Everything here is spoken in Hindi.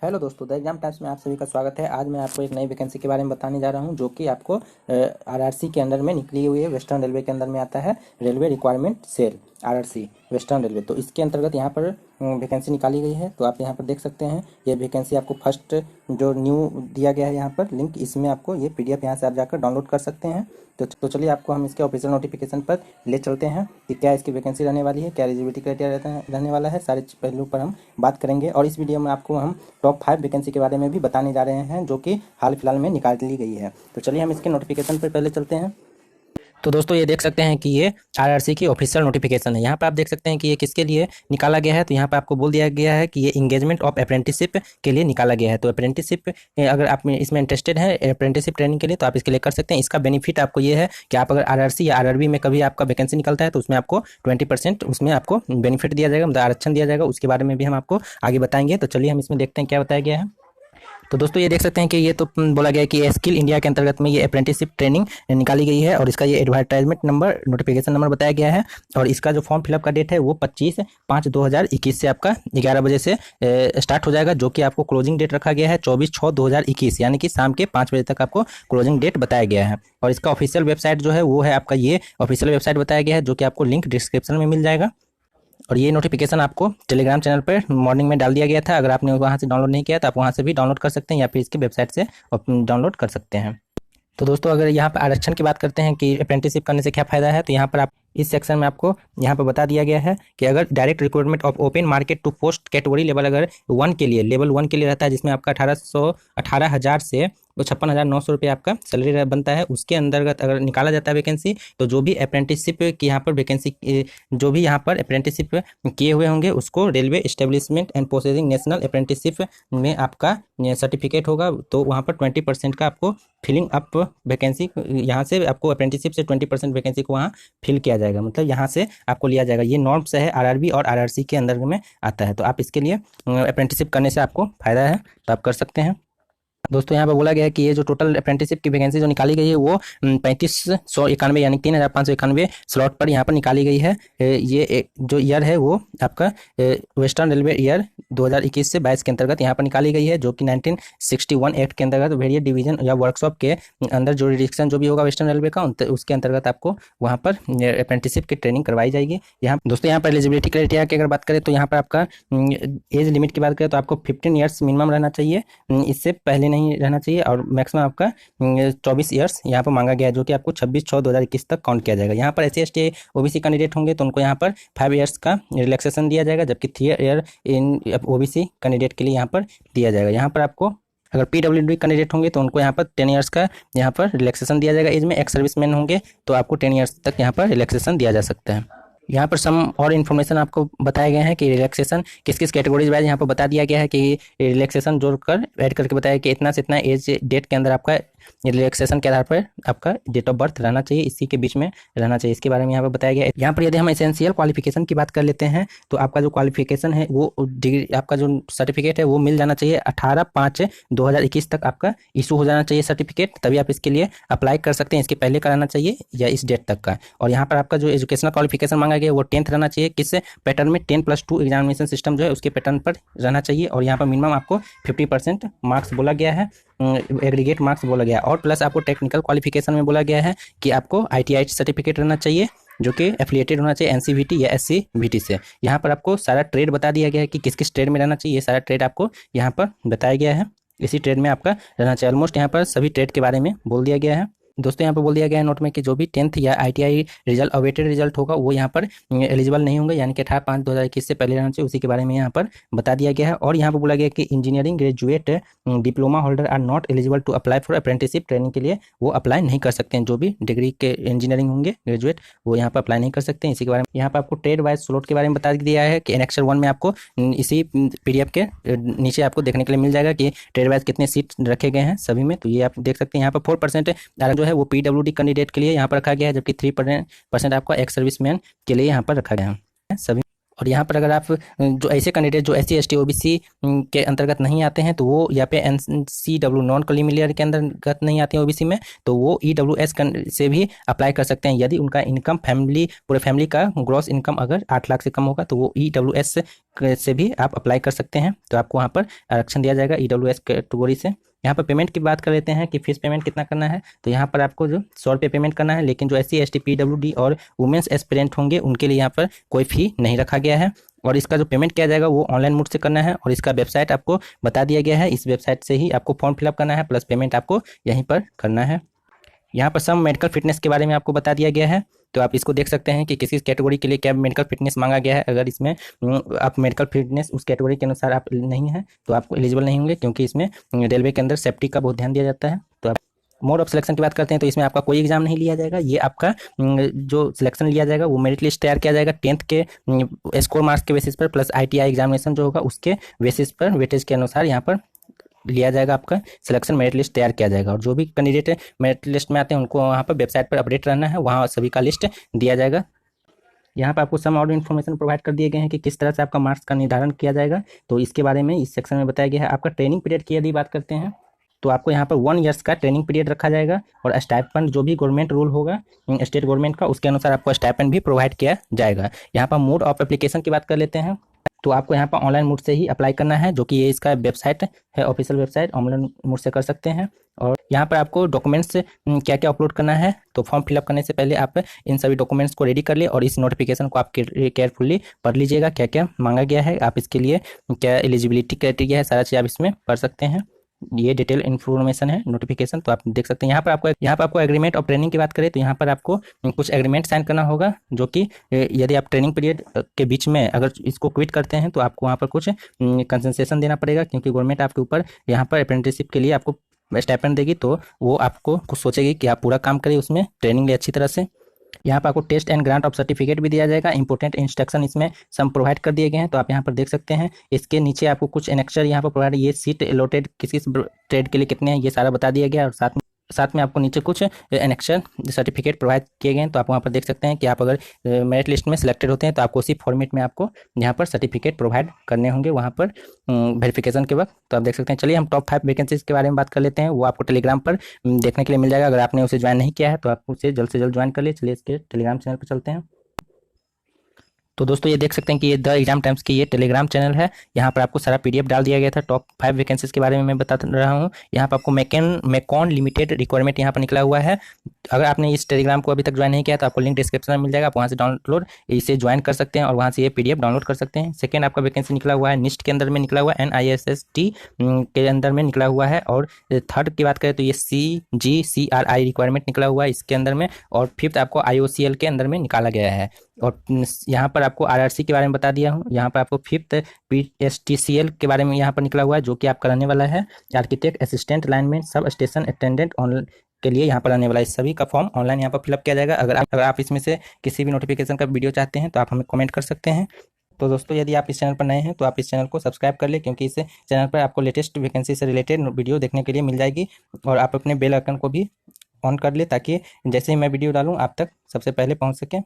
हेलो दोस्तों, द एग्जाम टाइम्स में आप सभी का स्वागत है। आज मैं आपको एक नई वैकेंसी के बारे में बताने जा रहा हूं, जो कि आपको आरआरसी के अंदर में निकली हुई है। वेस्टर्न रेलवे के अंदर में आता है railway requirement cell, RRC western railway. तो इसके अंतर्गत यहाँ पर वैकेंसी निकाली गई है। तो आप यहाँ पर देख सकते हैं, ये वैकेंसी आपको फर्स्ट जो न्यू दिया गया है यहाँ पर लिंक, इसमें आपको ये पीडीएफ यहाँ से आप जाकर डाउनलोड कर सकते हैं। तो चलिए आपको हम इसके ऑफिशियल नोटिफिकेशन पर ले चलते हैं कि क्या इसकी वैकेंसी रहने वाली है, क्या एलिजिबिलिटी क्राइटेरिया रहने वाला है। सारे पहलू पर हम बात करेंगे और इस वीडियो में आपको हम टॉप 5 वैकेंसी के बारे में भी बताने जा रहे हैं, जो कि हाल फिलहाल में निकाल ली गई है। तो चलिए हम इसके नोटिफिकेशन पर पहले चलते हैं। तो दोस्तों ये देख सकते हैं कि ये आरआरसी की ऑफिशियल नोटिफिकेशन है। यहाँ पर आप देख सकते हैं कि ये किसके लिए निकाला गया है। तो यहाँ पर आपको बोल दिया गया है कि ये इंगेजमेंट ऑफ अप्रेंटिसशिप के लिए निकाला गया है। तो अप्रेंटिसशिप अगर आप इसमें इंटरेस्टेड हैं अप्रेंटिसशिप ट्रेनिंग के लिए, तो आप इसके लिए कर सकते हैं। इसका बेनिफिट आपको ये है कि आप अगर आरआरसी या आरआरबी में कभी आपका वैकेंसी निकलता है तो उसमें आपको 20% उसमें आपको बेनिफिट दिया जाएगा, मतलब आरक्षण दिया जाएगा। उसके बारे में भी हम आपको आगे बताएंगे। तो चलिए हम इसमें देखते हैं क्या बताया गया है। तो दोस्तों ये देख सकते हैं कि ये तो बोला गया है कि स्किल इंडिया के अंतर्गत में ये अप्रेंटिसशिप ट्रेनिंग निकाली गई है और इसका ये एडवर्टाइजमेंट नंबर, नोटिफिकेशन नंबर बताया गया है। और इसका जो फॉर्म फिलअप का डेट है वो 25/5/2021 से आपका 11 बजे से स्टार्ट हो जाएगा, जो कि आपको क्लोजिंग डेट रखा गया है 24/6/2021, यानी कि शाम के 5 बजे तक आपको क्लोजिंग डेट बताया गया है। और इसका ऑफिशियल वेबसाइट जो है वो है आपका, ये ऑफिशियल वेबसाइट बताया गया है, जो कि आपको लिंक डिस्क्रिप्शन में मिल जाएगा। और ये नोटिफिकेशन आपको टेलीग्राम चैनल पर मॉर्निंग में डाल दिया गया था। अगर आपने वहाँ से डाउनलोड नहीं किया तो आप वहाँ से भी डाउनलोड कर सकते हैं या फिर इसकी वेबसाइट से डाउनलोड कर सकते हैं। तो दोस्तों अगर यहाँ पर आरक्षण की बात करते हैं कि अप्रेंटिसशिप करने से क्या फ़ायदा है, तो यहाँ पर आप इस सेक्शन में आपको यहाँ पर बता दिया गया है कि अगर direct recruitment of open market to post category level, अगर 1 के लिए, लेवल 1 के लिए रहता है, जिसमें आपका 18,000 से वो 56,900 रुपये आपका सैलरी बनता है, उसके अंतर्गत अगर निकाला जाता है वैकेंसी, तो जो भी अप्रेंटिसशिप की यहाँ पर वैकेंसी, जो भी यहाँ पर अप्रेंटिसशिप किए हुए होंगे उसको railway establishment and processing national apprenticeship में आपका सर्टिफिकेट होगा, तो वहाँ पर 20% का आपको फिलिंग अप वैकेंसी, यहाँ से आपको अप्रेंटिसशिप से 20% वैकेंसी को वहाँ फिल किया जाएगा, मतलब यहाँ से आपको लिया जाएगा। ये नॉर्म्स है, आरआरबी और आरआरसी के अंदर में आता है। तो आप इसके लिए अप्रेंटिसशिप करने से आपको फ़ायदा है, तो आप कर सकते हैं। दोस्तों यहाँ पर बोला गया है कि ये जो टोटल अप्रेंटिसशिप की वैकेंसी जो निकाली गई है वो 3591 यानी 3,591 स्लॉट पर यहाँ पर निकाली गई है। ये जो ईयर है वो आपका वेस्टर्न रेलवे ईयर 2021 से 22 के अंतर्गत यहाँ पर निकाली गई है, जो कि 1961 एक्ट के अंतर्गत वेरियस डिवीजन या वर्कशॉप के अंदर जो रिडिक्शन जो भी होगा वेस्टर्न रेलवे का, उसके अंतर्गत आपको वहाँ पर अप्रेंटिसशिप की ट्रेनिंग करवाई जाएगी। यहाँ दोस्तों यहाँ पर एलिजिबिलिटी क्राइटेरिया की अगर बात करें तो यहाँ पर आपका एज लिमिट की बात करें तो आपको 15 ईयर्स मिनिमम रहना चाहिए, इससे पहले नहीं रहना चाहिए। और मैक्सिमम आपका 24 ईयर्स यहाँ पर मांगा गया है, जो कि आपको 26/6/2021 तक काउंट किया जाएगा। यहाँ पर SC/ST OBC कैंडिडेट होंगे तो उनको यहाँ पर 5 ईयर्स का रिलैक्सेशन दिया जाएगा, जबकि 3 ईयर इन OBC कैंडिडेट के लिए यहाँ पर दिया जाएगा। यहाँ पर आपको अगर PWD कैंडिडेट होंगे तो उनको यहाँ पर 10 ईयर्स का यहाँ पर रिलैक्सेशन दिया जाएगा एज में। एक्स सर्विसमैन होंगे तो आपको 10 ईयर्स तक यहाँ पर रिलैक्सेशन दिया जा सकता है। यहाँ पर सम और इन्फॉर्मेशन आपको बताए गए हैं कि रिलैक्सेशन किस किस कैटेगरीज वाइज यहाँ पर बता दिया गया है कि रिलैक्सेशन जोड़कर ऐड करके बताया कि इतना से इतना एज डेट के अंदर आपका रिलैक्सेशन के आधार पर आपका डेट ऑफ बर्थ रहना चाहिए, इसी के बीच में रहना चाहिए। इसके बारे में यहाँ पर बताया गया है। यहाँ पर यदि हम एसेंशियल क्वालिफिकेशन की बात कर लेते हैं तो आपका जो क्वालिफिकेशन है वो डिग्री, आपका जो सर्टिफिकेट है वो मिल जाना चाहिए 18/5/2021 तक आपका इशू हो जाना चाहिए सर्टिफिकेट, तभी आप इसके लिए अप्लाई कर सकते हैं। इसके पहले कराना चाहिए या इस डेट तक का। और यहाँ पर आपका जो एजुकेशनल क्वालिफिकेशन मांगा गया है वो 10th रहना चाहिए। किस पैटर्न में? 10+2 एग्जामिनेशन सिस्टम जो है उसके पैटर्न पर रहना चाहिए। और यहाँ पर मिनिमम आपको 50% मार्क्स बोला गया है, एग्रीगेट मार्क्स बोला गया है। और प्लस आपको टेक्निकल क्वालिफिकेशन में बोला गया है कि आपको ITI सर्टिफिकेट रहना चाहिए, जो कि एफिलिएटेड होना चाहिए NCVT या SCVT से। यहाँ पर आपको सारा ट्रेड बता दिया गया है कि किस किस ट्रेड में रहना चाहिए, ये सारा ट्रेड आपको यहाँ पर बताया गया है। इसी ट्रेड में आपका रहना चाहिए। ऑलमोस्ट यहाँ पर सभी ट्रेड के बारे में बोल दिया गया है। दोस्तों यहाँ पर बोल दिया गया है नोट में कि जो भी 10th या ITI रिजल्ट अवेटेड रिजल्ट होगा वो यहाँ पर एलिजिबल नहीं होंगे, यानी कि 18/5/2021 से पहले रहना चाहिए, उसी के बारे में यहाँ पर बता दिया गया है। और यहाँ पर बोला गया कि engineering graduate diploma holder are not eligible to apply for apprenticeship training के लिए वो अप्लाई नहीं कर सकते हैं। जो भी डिग्री के इंजीनियरिंग होंगे ग्रेजुएट वो यहाँ पर अप्लाई नहीं कर सकते हैं। इसी के बारे में यहाँ पर आपको ट्रेड वाइज स्लॉट के बारे में बता दिया है कि एनेक्सर 1 में आपको इसी PDF के नीचे आपको देखने के लिए मिल जाएगा कि ट्रेड वाइज कितने सीट रखे गए हैं सभी में। तो ये आप देख सकते हैं। यहाँ पर 4% जो है वो PWD कैंडिडेट के लिए यहाँ पर रखा गया है, जबकि 3% आपका एक्स सर्विसमैन के लिए यहाँ पर रखा गया है सभी। और यहाँ पर अगर आप जो ऐसे कैंडिडेट जो SC ST OBC के अंतर्गत नहीं आते हैं तो वो यहाँ पे NCW नॉन क्रीमी लेयर के अंतर्गत नहीं आते हैं OBC में, तो वो EWS से भी अप्लाई कर सकते हैं। यदि उनका इनकम पूरे फैमिली का ग्रॉस इनकम अगर 8 लाख से कम होगा तो वो EWS से भी आप अप्लाई कर सकते हैं। तो आपको वहाँ पर आरक्षण दिया जाएगा EWS कैटेगरी से। यहाँ पर पेमेंट की बात कर लेते हैं कि फीस पेमेंट कितना करना है। तो यहाँ पर आपको जो 100 रुपये पेमेंट करना है, लेकिन जो SC ST PWD और वुमेंस एस्पिरेंट होंगे उनके लिए यहाँ पर कोई फ़ी नहीं रखा गया है। और इसका जो पेमेंट किया जाएगा वो ऑनलाइन मोड से करना है, और इसका वेबसाइट आपको बता दिया गया है। इस वेबसाइट से ही आपको फॉर्म फिलअप करना है, प्लस पेमेंट आपको यहीं पर करना है। यहाँ पर सब मेडिकल फिटनेस के बारे में आपको बता दिया गया है, तो आप इसको देख सकते हैं कि किसी कैटेगरी के लिए क्या मेडिकल फिटनेस मांगा गया है। अगर इसमें आप मेडिकल फिटनेस उस कैटेगरी के अनुसार आप नहीं हैं तो आप एलिजिबल नहीं होंगे, क्योंकि इसमें रेलवे के अंदर सेफ्टी का बहुत ध्यान दिया जाता है। तो आप मोड ऑफ सिलेक्शन की बात करते हैं तो इसमें आपका कोई एग्जाम नहीं लिया जाएगा। ये आपका जो सिलेक्शन लिया जाएगा वो मेरिट लिस्ट तैयार किया जाएगा 10th के स्कोर मार्क्स के बेसिस पर, प्लस ITI एग्जामिनेशन जो होगा उसके बेसिस पर वेटेज के अनुसार यहाँ पर लिया जाएगा। आपका सिलेक्शन मेरिट लिस्ट तैयार किया जाएगा, और जो भी कैंडिडेट मेरिट लिस्ट में आते हैं उनको वहाँ पर वेबसाइट पर अपडेट रहना है, वहाँ सभी का लिस्ट दिया जाएगा। यहाँ पर आपको सम और इन्फॉर्मेशन प्रोवाइड कर दिए गए हैं कि किस तरह से आपका मार्क्स का निर्धारण किया जाएगा, तो इसके बारे में इस सेक्शन में बताया गया है। आपका ट्रेनिंग पीरियड की यदि बात करते हैं तो आपको यहाँ पर 1 ईयर्स का ट्रेनिंग पीरियड रखा जाएगा, और स्टाइपेंड जो भी गवर्नमेंट रूल होगा स्टेट गवर्नमेंट का उसके अनुसार आपको स्टाइपेंड भी प्रोवाइड किया जाएगा। यहाँ पर मोड ऑफ एप्लीकेशन की बात कर लेते हैं तो आपको यहाँ पर ऑनलाइन मोड से ही अप्लाई करना है, जो कि ये इसका वेबसाइट है, ऑफिशियल वेबसाइट, ऑनलाइन मोड से कर सकते हैं। और यहाँ पर आपको डॉक्यूमेंट्स क्या क्या अपलोड करना है, तो फॉर्म फिलअप करने से पहले आप इन सभी डॉक्यूमेंट्स को रेडी कर लिए, और इस नोटिफिकेशन को आप केयरफुली पढ़ लीजिएगा, क्या क्या मांगा गया है, आप इसके लिए क्या एलिजिबिलिटी क्राइटेरिया है, सारा चीज़ आप इसमें पढ़ सकते हैं। ये डिटेल इन्फॉर्मेशन है नोटिफिकेशन, तो आप देख सकते हैं। यहाँ पर आपको एग्रीमेंट और ट्रेनिंग की बात करें तो यहाँ पर आपको कुछ एग्रीमेंट साइन करना होगा, जो कि यदि आप ट्रेनिंग पीरियड के बीच में अगर इसको क्विट करते हैं तो आपको वहाँ पर कुछ कंसेशन देना पड़ेगा, क्योंकि गवर्नमेंट आपके ऊपर यहाँ पर अप्रेंटिसशिप के लिए आपको स्टाइपेंड देगी, तो वो आपको कुछ सोचेगी कि आप पूरा काम करिए उसमें, ट्रेनिंग ले अच्छी तरह से। यहाँ पर आपको test and grant of certificate भी दिया जाएगा। इंपॉर्टेंट इंस्ट्रक्शन इसमें सम प्रोवाइड कर दिए गए हैं, तो आप यहाँ पर देख सकते हैं। इसके नीचे आपको कुछ एनेक्चर यहाँ पर प्रोवाइड, ये सीट अलॉटेड किस किस ट्रेड के लिए कितने हैं ये सारा बता दिया गया, और साथ में आपको नीचे कुछ एनेक्चर सर्टिफिकेट प्रोवाइड किए गए हैं। तो आप वहाँ पर देख सकते हैं कि आप अगर मेरिट लिस्ट में सिलेक्टेड होते हैं तो आपको उसी फॉर्मेट में आपको यहाँ पर सर्टिफिकेट प्रोवाइड करने होंगे वहाँ पर वेरिफिकेशन के वक्त। तो आप देख सकते हैं। चलिए हम टॉप 5 वैकेंसीज के बारे में बात कर लेते हैं, वो आपको टेलीग्राम पर देखने के लिए मिल जाएगा। अगर आपने उसे ज्वाइन नहीं किया है तो आप उसे जल्द से जल्द ज्वाइन कर लिए। चलिए इसके टेलीग्राम चैनल पर चलते हैं। तो दोस्तों ये देख सकते हैं कि ये द एग्जाम टाइम्स की ये टेलीग्राम चैनल है। यहाँ पर आपको सारा PDF डाल दिया गया था। टॉप 5 वैकेंसीज के बारे में मैं बता रहा हूँ। यहाँ पर आपको मेकॉन लिमिटेड रिक्वायरमेंट यहाँ पर निकला हुआ है। अगर आपने इस टेलीग्राम को अभी तक ज्वाइन नहीं किया तो आपको लिंक डिस्क्रिप्शन में मिल जाएगा, आप वहाँ से डाउनलोड इसे ज्वाइन कर सकते हैं और वहाँ से ये PDF डाउनलोड कर सकते हैं। सेकंड आपका वैकेंसी निकला हुआ है निस्ट के अंदर में निकला हुआ है, NISST के अंदर में निकला हुआ है। और थर्ड की बात करें तो ये CGCRI रिक्वायरमेंट निकला हुआ है इसके अंदर में। और फिफ्थ आपको IOCL के अंदर में निकाला गया है। और यहाँ पर आपको RRC के बारे में बता दिया हूँ। यहाँ पर आपको फिफ्थ PSTCL के बारे में यहाँ पर निकला हुआ है, जो कि आप कराने वाला है architect assistant lineman sub station attendant online के लिए यहाँ पर आने वाला है। इस सभी का फॉर्म ऑनलाइन यहाँ पर फिलअप किया जाएगा। अगर आप इसमें से किसी भी नोटिफिकेशन का वीडियो चाहते हैं तो आप हमें कमेंट कर सकते हैं। तो दोस्तों यदि आप इस चैनल पर नए हैं तो आप इस चैनल को सब्सक्राइब कर लें, क्योंकि इस चैनल पर आपको लेटेस्ट वैकेंसी से रिलेटेड वीडियो देखने के लिए मिल जाएगी। और आप अपने बेल आइकन को भी ऑन कर ले, ताकि जैसे ही मैं वीडियो डालूँ आप तक सबसे पहले पहुँच सकें।